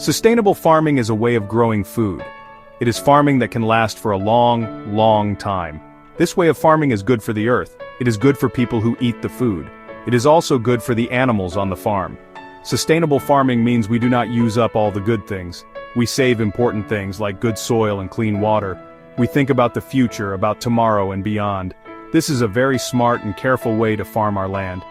Sustainable farming is a way of growing food. It is farming that can last for a long, long time. This way of farming is good for the earth. It is good for people who eat the food. It is also good for the animals on the farm. Sustainable farming means we do not use up all the good things. We save important things like good soil and clean water. We think about the future, about tomorrow and beyond. This is a very smart and careful way to farm our land.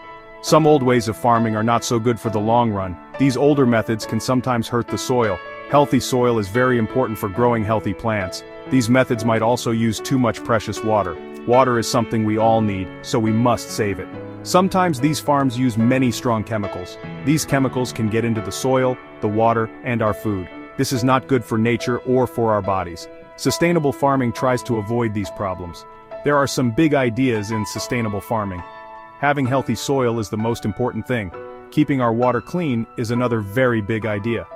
Some old ways of farming are not so good for the long run. These older methods can sometimes hurt the soil. Healthy soil is very important for growing healthy plants. These methods might also use too much precious water. Water is something we all need, so we must save it. Sometimes these farms use many strong chemicals. These chemicals can get into the soil, the water, and our food. This is not good for nature or for our bodies. Sustainable farming tries to avoid these problems. There are some big ideas in sustainable farming. Having healthy soil is the most important thing. Keeping our water clean is another very big idea.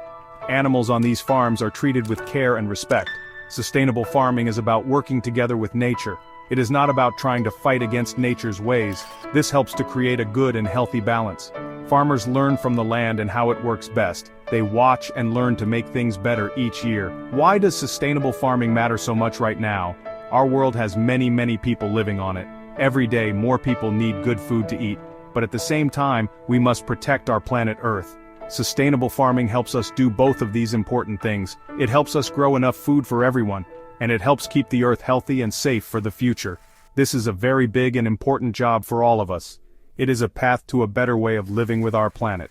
Animals on these farms are treated with care and respect. Sustainable farming is about working together with nature. It is not about trying to fight against nature's ways. This helps to create a good and healthy balance. Farmers learn from the land and how it works best. They watch and learn to make things better each year. Why does sustainable farming matter so much right now? Our world has many people living on it. Every day more people need good food to eat, but at the same time, we must protect our planet Earth. Sustainable farming helps us do both of these important things. It helps us grow enough food for everyone, and it helps keep the Earth healthy and safe for the future. This is a very big and important job for all of us. It is a path to a better way of living with our planet.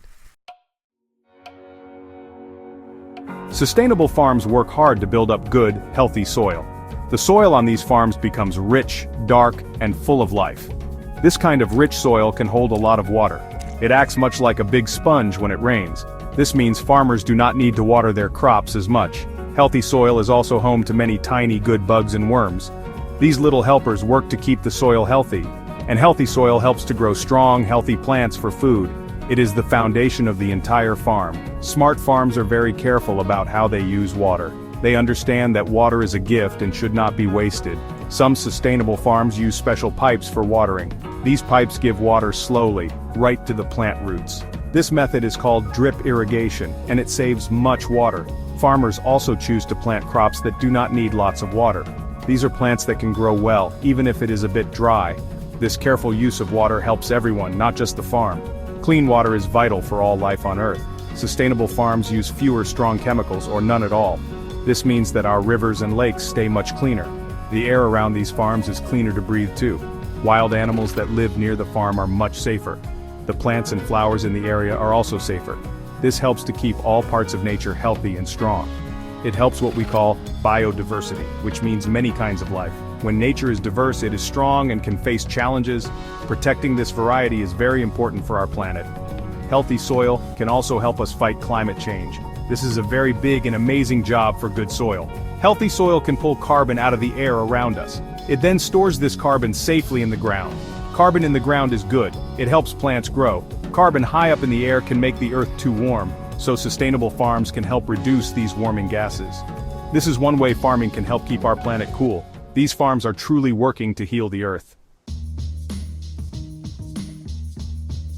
Sustainable farms work hard to build up good, healthy soil. The soil on these farms becomes rich, dark, and full of life. This kind of rich soil can hold a lot of water. It acts much like a big sponge when it rains. This means farmers do not need to water their crops as much. Healthy soil is also home to many tiny good bugs and worms. These little helpers work to keep the soil healthy, and healthy soil helps to grow strong, healthy plants for food. It is the foundation of the entire farm. Smart farms are very careful about how they use water. They understand that water is a gift and should not be wasted. Some sustainable farms use special pipes for watering. These pipes give water slowly, right to the plant roots. This method is called drip irrigation, and it saves much water. Farmers also choose to plant crops that do not need lots of water. These are plants that can grow well, even if it is a bit dry. This careful use of water helps everyone, not just the farm. Clean water is vital for all life on Earth. Sustainable farms use fewer strong chemicals or none at all. This means that our rivers and lakes stay much cleaner. The air around these farms is cleaner to breathe too. Wild animals that live near the farm are much safer. The plants and flowers in the area are also safer. This helps to keep all parts of nature healthy and strong. It helps what we call biodiversity, which means many kinds of life. When nature is diverse, it is strong and can face challenges. Protecting this variety is very important for our planet. Healthy soil can also help us fight climate change. This is a very big and amazing job for good soil. Healthy soil can pull carbon out of the air around us. It then stores this carbon safely in the ground. Carbon in the ground is good. It helps plants grow. Carbon high up in the air can make the earth too warm, so sustainable farms can help reduce these warming gases. This is one way farming can help keep our planet cool. These farms are truly working to heal the earth.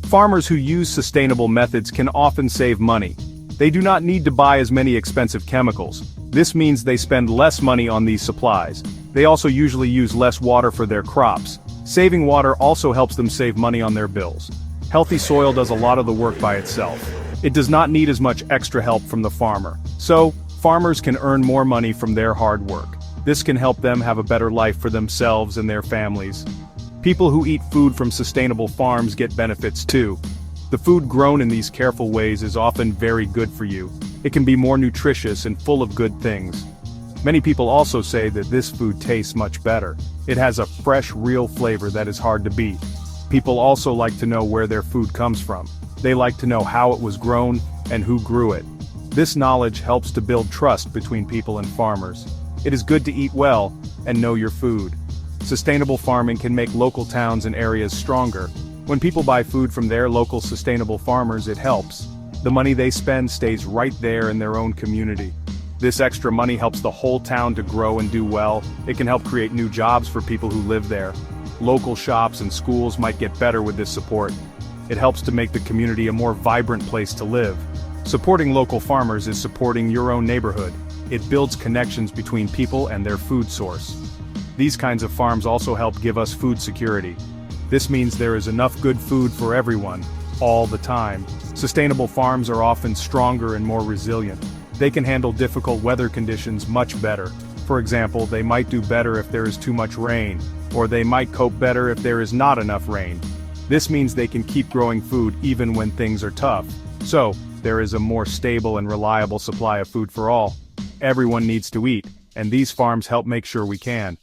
Farmers who use sustainable methods can often save money. They do not need to buy as many expensive chemicals. This means they spend less money on these supplies. They also usually use less water for their crops. Saving water also helps them save money on their bills. Healthy soil does a lot of the work by itself. It does not need as much extra help from the farmer. So, farmers can earn more money from their hard work. This can help them have a better life for themselves and their families. People who eat food from sustainable farms get benefits too. The food grown in these careful ways is often very good for you. It can be more nutritious and full of good things. Many people also say that this food tastes much better. It has a fresh, real flavor that is hard to beat. People also like to know where their food comes from. They like to know how it was grown and who grew it. This knowledge helps to build trust between people and farmers. It is good to eat well and know your food. Sustainable farming can make local towns and areas stronger. When people buy food from their local sustainable farmers, it helps. The money they spend stays right there in their own community. This extra money helps the whole town to grow and do well. It can help create new jobs for people who live there. Local shops and schools might get better with this support. It helps to make the community a more vibrant place to live. Supporting local farmers is supporting your own neighborhood. It builds connections between people and their food source. These kinds of farms also help give us food security. This means there is enough good food for everyone, all the time. Sustainable farms are often stronger and more resilient. They can handle difficult weather conditions much better. For example, they might do better if there is too much rain, or they might cope better if there is not enough rain. This means they can keep growing food even when things are tough. So, there is a more stable and reliable supply of food for all. Everyone needs to eat, and these farms help make sure we can.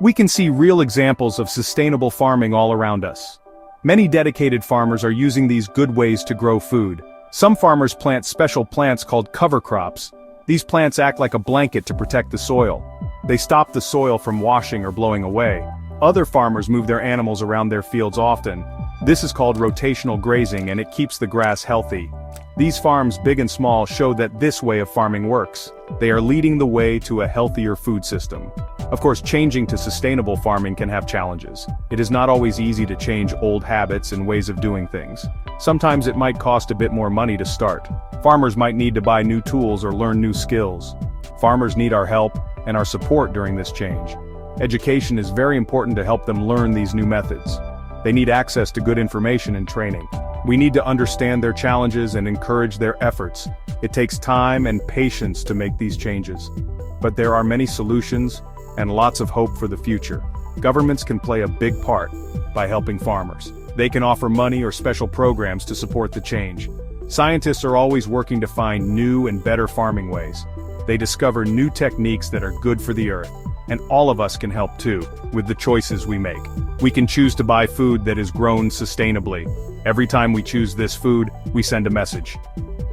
We can see real examples of sustainable farming all around us. Many dedicated farmers are using these good ways to grow food. Some farmers plant special plants called cover crops. These plants act like a blanket to protect the soil. They stop the soil from washing or blowing away. Other farmers move their animals around their fields often. This is called rotational grazing, and it keeps the grass healthy. These farms, big and small, show that this way of farming works. They are leading the way to a healthier food system. Of course, changing to sustainable farming can have challenges. It is not always easy to change old habits and ways of doing things. Sometimes it might cost a bit more money to start. Farmers might need to buy new tools or learn new skills. Farmers need our help and our support during this change. Education is very important to help them learn these new methods. They need access to good information and training. We need to understand their challenges and encourage their efforts. It takes time and patience to make these changes. But there are many solutions and lots of hope for the future. Governments can play a big part by helping farmers. They can offer money or special programs to support the change. Scientists are always working to find new and better farming ways. They discover new techniques that are good for the earth. And all of us can help too, with the choices we make. We can choose to buy food that is grown sustainably. Every time we choose this food, we send a message.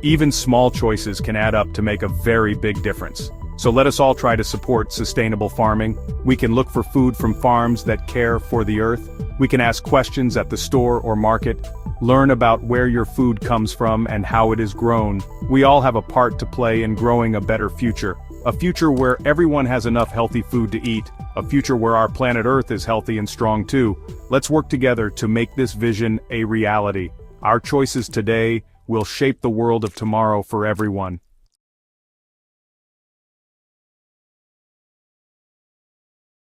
Even small choices can add up to make a very big difference. So let us all try to support sustainable farming. We can look for food from farms that care for the earth. We can ask questions at the store or market. Learn about where your food comes from and how it is grown. We all have a part to play in growing a better future. A future where everyone has enough healthy food to eat. A future where our planet Earth is healthy and strong too. Let's work together to make this vision a reality. Our choices today will shape the world of tomorrow for everyone.